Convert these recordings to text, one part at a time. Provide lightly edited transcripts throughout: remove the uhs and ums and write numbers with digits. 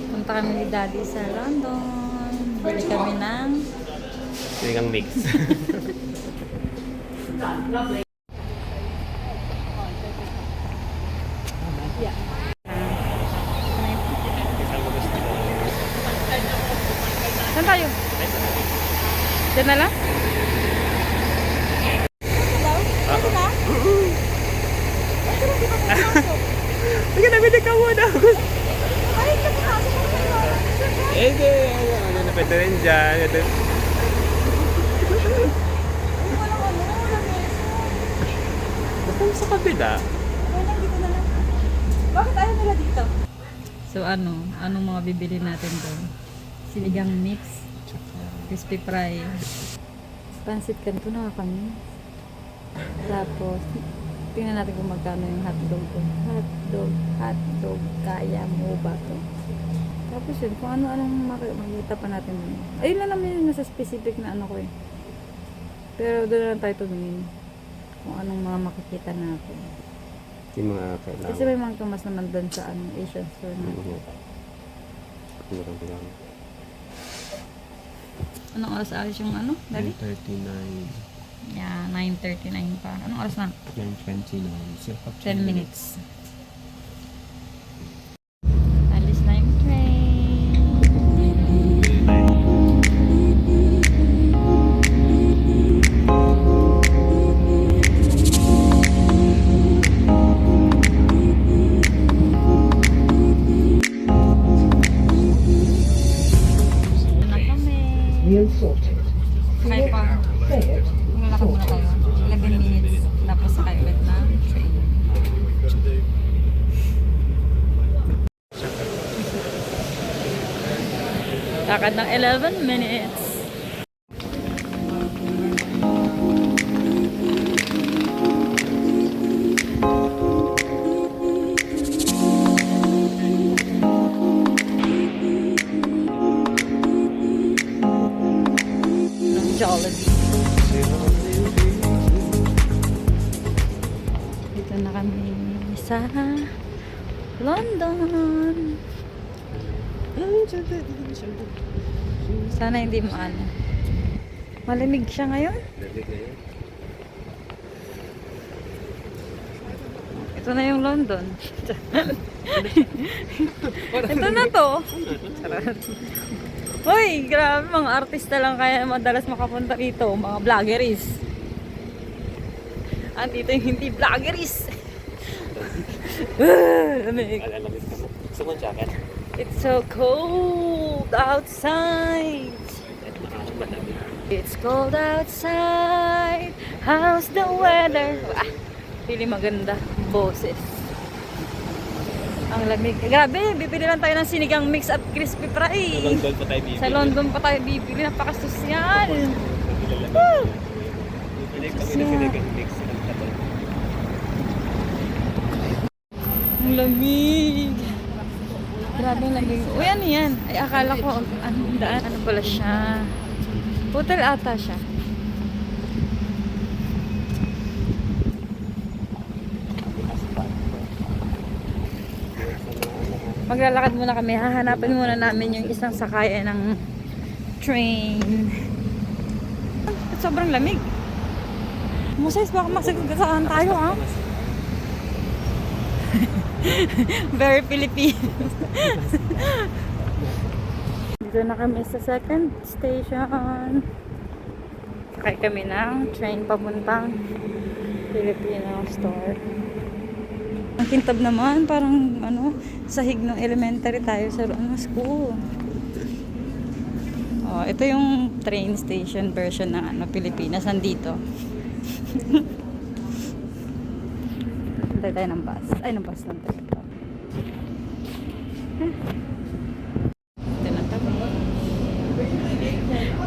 Punta kami ni Daddy sa London. Bili kami ng sinigang mix. Saan tayo? Diyan na lang? Sige na, bili ka muna. Hindi, ano na pwede rin dyan. Basta sa kabila. Bakit ayaw nila dito? So anong mga bibili natin doon? Sinigang mix, crispy fry, pansit canton na kami. Tapos, tingnan natin kung magkano yung hotdog ko. Hotdog, kaya mo ba to? Tapos yun, kung ano-anong makikita pa natin doon. Ayun lang naman yung nasa specific na ano ko eh. Pero doon lang tayo tumingin kung anong mga makikita natin. Yung mga kailangan. Kasi may mga tumas naman doon sa Asian store natin. Anong oras alis yung ano? Dali? 9:39. Yeah, 9:39 pa. Anong oras na? 9:29. 10 minutes. Alis na yung train. Na kami. Meal sorted. Kaya pa. Fed. Maglalakad muna tayo. 11 minutes. Tapos sakay ulit ng train. Lakad ng 11 minutes. Ng Jollibee. Dito na kami sa London. Sana hindi mo ano. Malamig siya ngayon. Ito na yung London. Ito na to. Uy, grabe, mga artista lang kaya madalas makapunta rito. Mga vloggeries. Andito yung hindi vloggeries. Lamig. Alamig ka mo. Gusto mo jacket? It's so cold outside. It's cold outside. How's the weather? Pili maganda. Boses. Ang lamig. Grabe, bibili lang tayo ng sinigang mix at crispy fry. Sa London pa tayo bibili. Sa London pa tayo bibili. Napakasosyal. Woo! Bibili kami ng sinigang mix. Ang lamig. Grabe ang lamig. Uy, ano yan? Ay, akala ko, anong daan? Ano pala siya? Hotel ata siya. Maglalakad muna kami. Hahanapin muna namin yung isang sakayan ng train. At sobrang lamig. Musais, baka masagasaan tayo, ha? Very Philippine. Dito na kami sa second station. Sakay kami ng train papuntang Filipino store. Ang kintab naman, parang ano, sahig ng elementary tayo sa school. Oh, ito yung train station version ng ano, Pilipinas. Nandito. Hintay tayo ng bus. Ay, ng bus lang tayo. Ito na kami.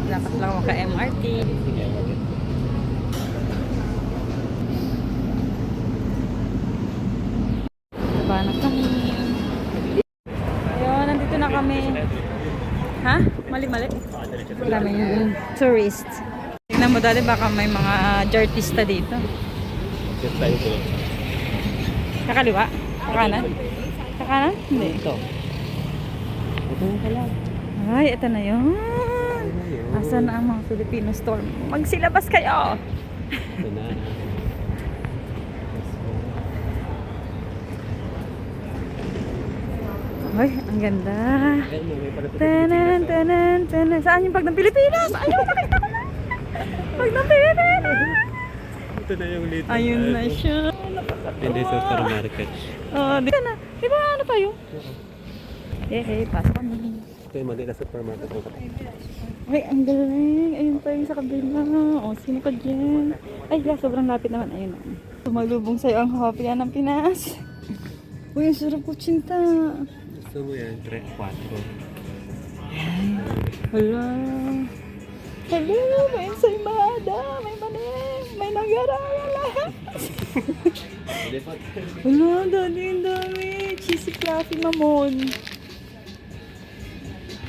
Lakas lang ako ka-MRT. Diba na kami. Ayun, nandito na kami. Ha? Mali-mali? Dami yung tourist. Tignan mo dati baka may mga artista dito. Just tayo po. Kakaliwa? Kakanan? Kakanan? Hindi. Ito. Ito yung pala. Ay, ito na yun. Asan na ang mga Filipino store? Magsilabas kayo! Ito na. Ay, ang ganda. Ayun, may pala ito. Tanan, tanan, tanan. Saan yung pag ng Pilipinas? Ayun, nakita ko na. Pag ng Pilipinas. Ito na yung little. Ayun na siya. Hindi sa supermarket. Oh, di na. Di ba ano tayo? Eh, pasok kami. Ito yung maliit na supermarket. Ay, ang galing. Ayun tayo sa kabila. O, sino ka dyan? Ay, sobrang lapit naman. Ayun. Sumalubong sa'yo ang hopya ng Pinas. Uy, ang sarap ko, Chinta. Gusto mo yan? 3, 4. Hala. Hello, may ensaymada, may manim, may nagarala. Hala, dami. Cheesy fluffy mamon.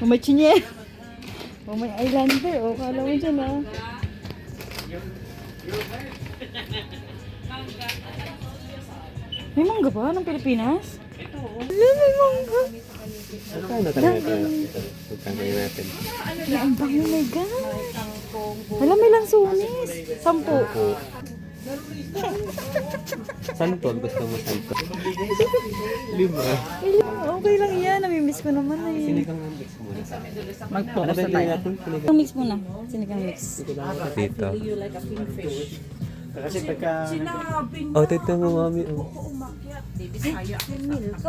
O may chinye. O may islander. O, kala mo dyan ah. May mangga ba ng Pilipinas? Ito. Hala, may mangga. Magkano talaga ito? Magkano natin? Ay, ang bango, my God. Hala, may lansunis. 10. Santol, gusto mo santol? 5. Okay lang yan. Namimiss ko naman eh. Sinigang ang mix muna. Mag-focus na tayo. Sinigang mix muna. Sinigang mix. Dito. Oh, tito mo, mami. Oh.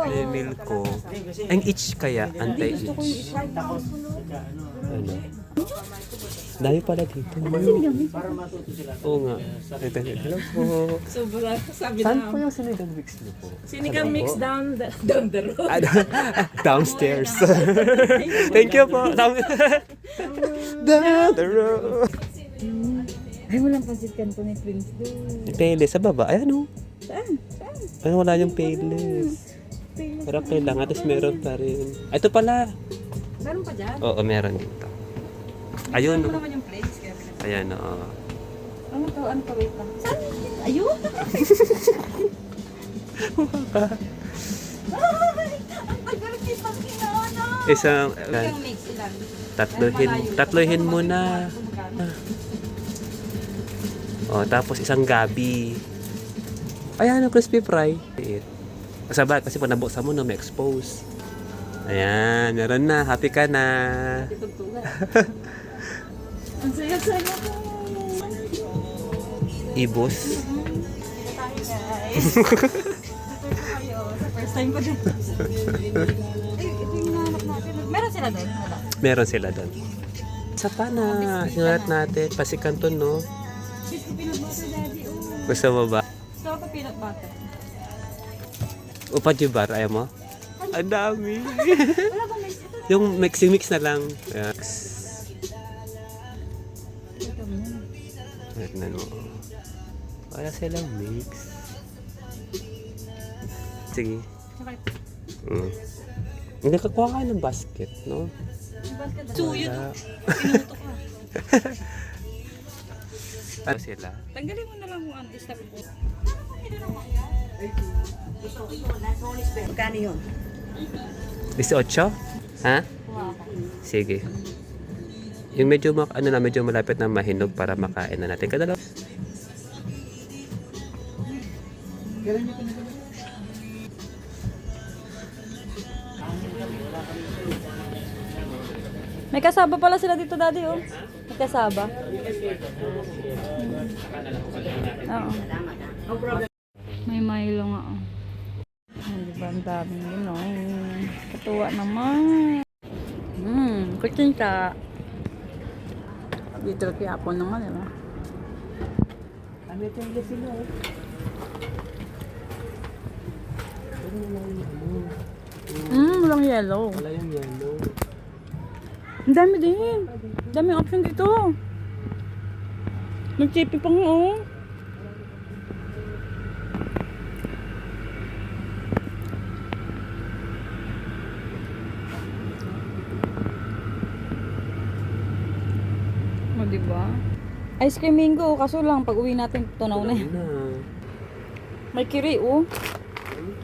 May milko. Ang itch kaya? Anti-itch. Ano? Dahil pala dito. Oo nga. Ito, hello po. Saan po yung sinigang mix niyo po? Sinigang mix down the road. Downstairs. Thank you po. Down the road. Ay, walang pansit kanto ni Prince doon. Payless sa baba. Ayan o. Saan? Ano, wala yung payless. Pero kailangan. Tapos meron pa rin. Ito pala. Meron pa dyan? Oo, meron dito. Ayun. Ano naman yung place? Kaya pala. Ayan o. Ano to? Wait lang. Saan? Ayun! Ang pagkalikis ng kinana! Isang, Yung mix, ilan? tatlohin mo na. Oh, tapos isang gabi. Ayan, ang crispy fry. Kasabay, kasi pag nabuksan mo, no, may expose. Ayan, meron na. Happy ka na. Ang saya-saya ko. Ibos. Guys. Sa first time ko din. Ay, ito yung hinahanap natin. Meron sila doon? Wala. Meron sila doon. Sa pana, sinulat natin. Pasikanton, no? Biscuit peanut butter, daddy. Oh. Gusto mo ba? Gusto ko peanut butter. Upajibar, ayaw mo? Ang dami. Wala bang mix ito? Yung mix na lang. Ayan. Ito mo. Tignan mo. Wala silang mix. Sige. Okay. Hindi ka kuha ka ng basket, no? Suyo Wala. Pinuto ka. Ano sila? Tanggalin mo na lang kung ano. Stop po. Magkano yun? 18? Ha? Sige. Yung medyo medyo malapit na mahinog para makain na natin. Kadalaw. May kasaba pala sila dito, daddy, oh. May kasaba. Oo. May Milo nga, oh. Hindi ba ang daming ginom? Katuwa naman. Kutsinta. Dito kaya po naman, di ba? Ano ito yung sila eh? Walang yellow. Wala yung yellow. Ang dami din. Daming option dito. Nag-chippy pa nga, oh. O, diba? Ice cream mango, kaso lang, pag uwi natin, tunaw na yan. May kiri, oh.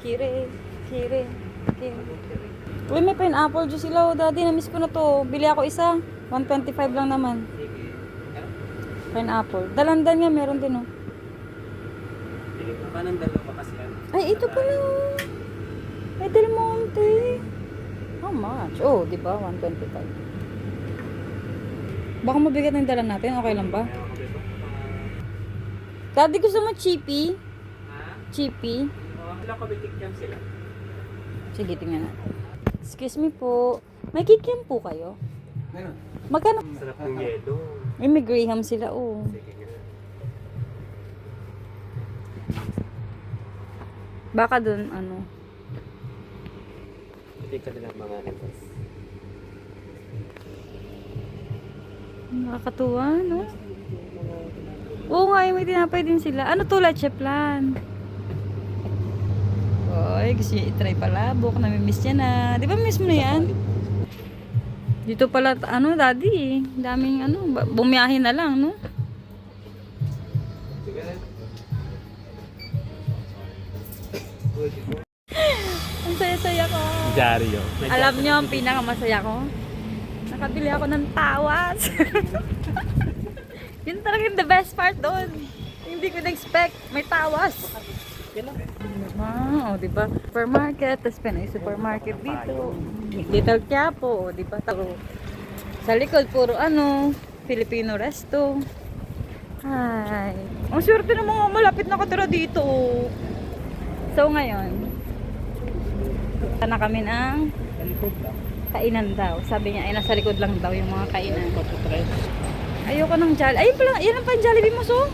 Kire. Kire. Uy, may pineapple juice sila. Oh, daddy, na-miss ko na to. Bili ako isa. 125 lang naman. Pineapple. Dalandan nga, meron din oh. Sige, parang dalawa kasi yan. Ay, ito pala. Oh. May Del Monte. How much? Oh, di ba? 125. Baka mabigat ng dala natin. Okay lang ba? Daddy, gusto mo chippy? Chippy? Wala ko bitikyan sila. Sige, tingnan natin. Excuse me po. May kikiam po kayo? Meron. Magkano? Sarap ng yelo. Ay, may Graham sila, oh. Sige nga. Baka dun, ano. Bitikyan nila mga epos. Nakakatuwa, no? Oo nga, may tinapay din sila. Ano to, leche plan? Oy, gusto niya itry palabok. Namimiss niya na. Di ba miss mo na yan? Dito pala, ano, daddy. Daming, ano, bumiyahin na lang, no? Ang saya-saya ko. Dario. Alam niyo, ang pinakamasaya ko? Nakabili ako ng tawas. Yun talaga yung the best part doon. Hindi ko na-expect. May tawas. Wow, di ba? Supermarket, tapos Pinoy supermarket dito. Little Quiapo, di ba? Sa likod, puro ano, Filipino resto. Ay, ang swerte ng mga malapit na katira dito. So ngayon, punta na kami ng kainan daw. Sabi niya, ay nasa likod lang daw yung mga kainan. Ayoko ng Jollibee. Ayun pala, yan ang pan-Jollibee mo, so?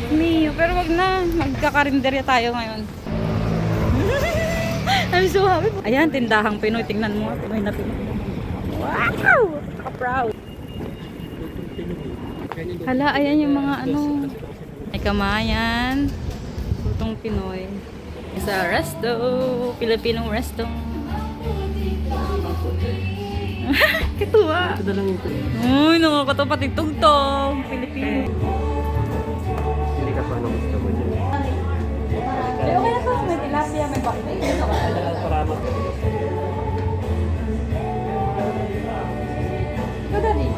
Mio, pero wag na. Magkakarinderya tayo ngayon. I'm so happy. Ayan, tindahang Pinoy. Tingnan mo, Pinoy na Pinoy. Wow! Ka-proud. Hala, ayan yung mga ano. May kamayan. Putong Pinoy. Sa resto. Filipino resto. Kituwa. Ito na lang yung Uy, nakakatawa pati tugtog. Filipino. Hindi ka pa ano gusto mo dyan. Ay, okay na to. May tilapia, may bakit. Salamat. Ito, daddy.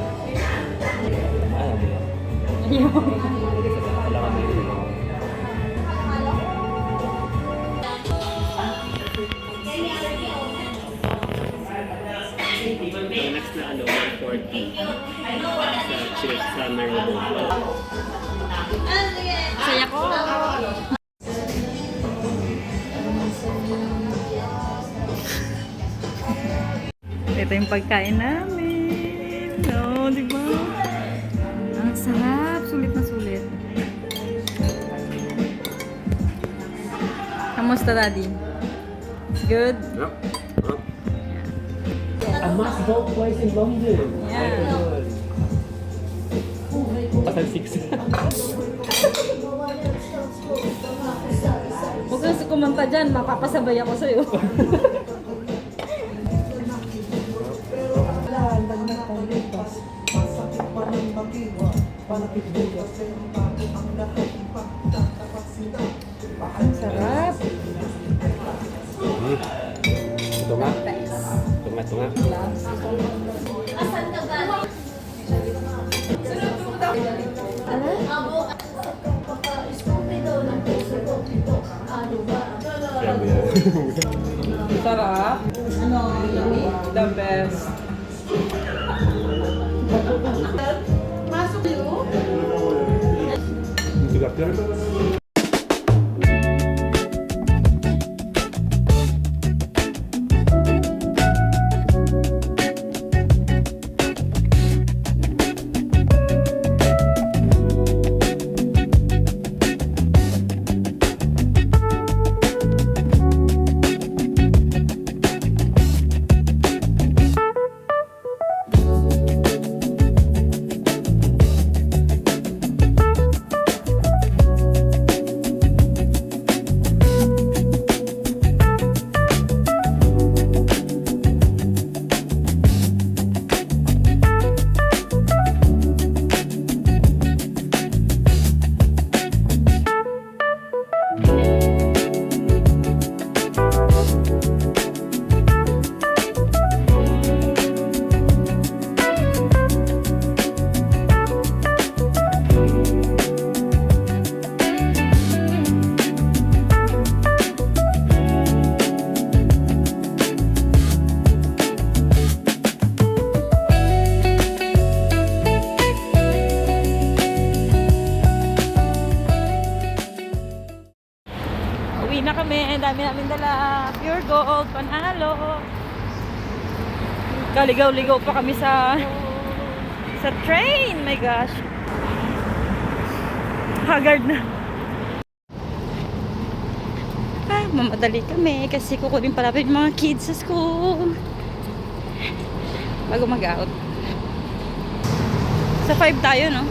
Ayaw mo. Wala kami. Next na ano, 140. Sa Church Summer Road. Saya ko. Ito yung pagkain namin. No, di ba? Ang sarap. Sulit na sulit. Kamusta, daddy? Good? Yup. I must go twice in London. Yeah. Pasal 6. Huwag kang kumanta dyan. Mapapasabay ako sa'yo. Ang sarap. Tunga. Tunga. Sarap. The best. Juga na kami. Dami namin dala. Pure gold, panalo. Kaligaw-ligaw pa kami sa train. My gosh. Haggard na. Mamadali kami kasi kukunin palapit yung mga kids sa school bago mag-out. Sa 5 tayo, no?